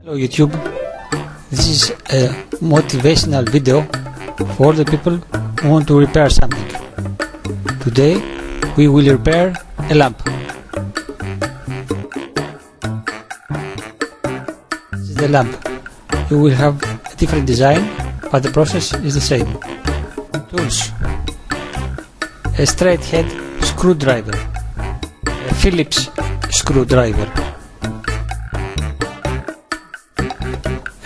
Hello YouTube, this is a motivational video for the people who want to repair something. Today we will repair a lamp. This is the lamp. You will have a different design, but the process is the same. Tools: a straight head screwdriver, a Phillips screwdriver,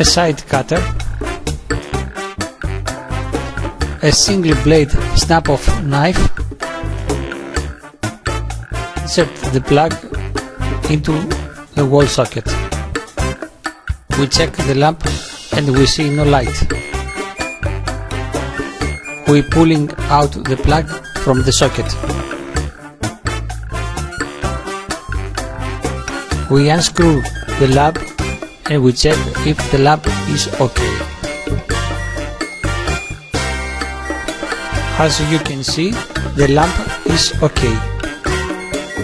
a side cutter, a single blade snap-off knife. Insert the plug into the wall socket. We check the lamp and we see no light. We pulling out the plug from the socket. We unscrew the lamp and we check if the lamp is okay. As you can see, the lamp is okay.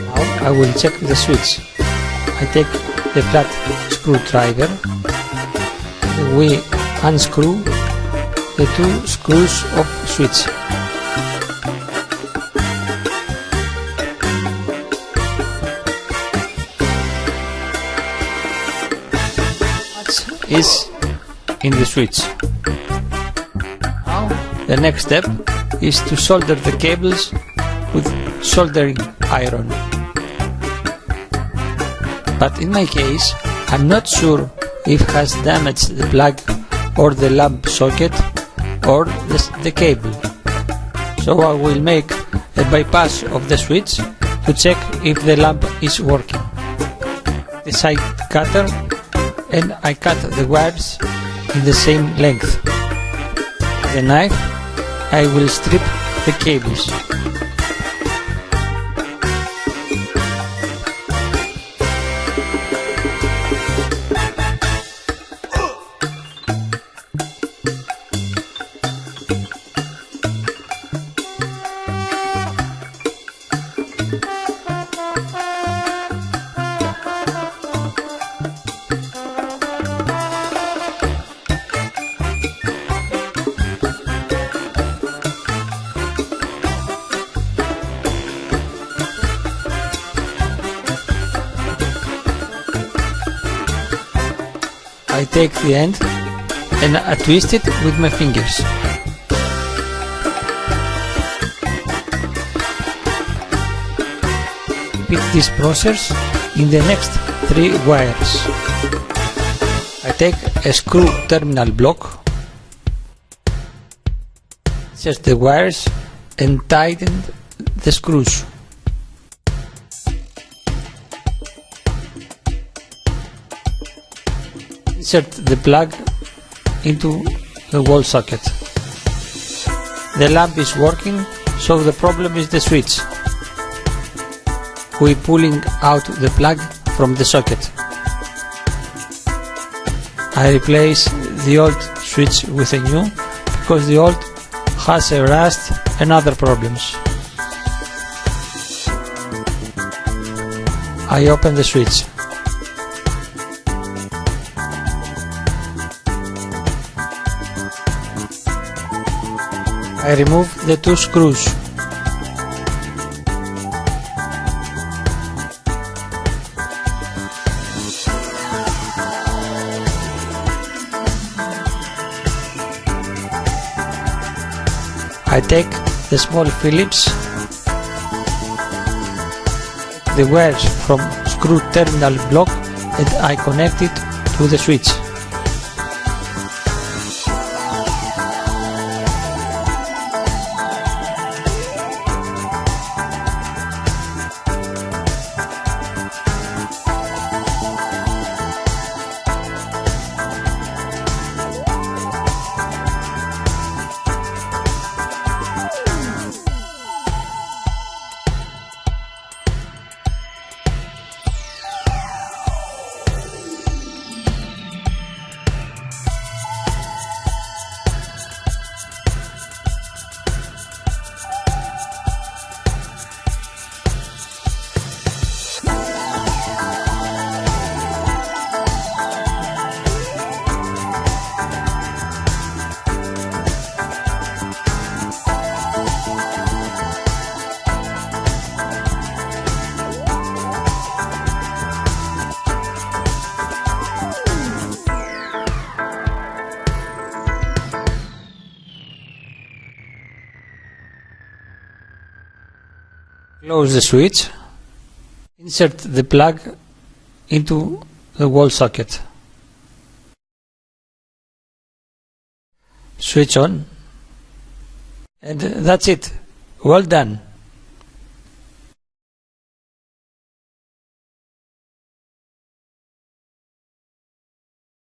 Now I will check the switch. I take the flat screwdriver. We unscrew the two screws of switch. Is in the switch. Now the next step is to solder the cables with soldering iron. But in my case, I'm not sure if it has damaged the plug or the lamp socket or the cable. So I will make a bypass of the switch to check if the lamp is working. The side cutter, and I cut the wires in the same length. The knife, I will strip the cables. I take the end and I twist it with my fingers. Repeat this process in the next 3 wires. I take a screw terminal block, insert the wires and tighten the screws. Insert the plug into the wall socket. The lamp is working, so the problem is the switch. We pulling out the plug from the socket. I replace the old switch with a new because the old has a rust and other problems. I open the switch. I remove the 2 screws. I take the small Phillips, the wires from screw terminal block, and I connect it to the switch. Close the switch. Insert the plug into the wall socket. Switch on. And that's it. Well done.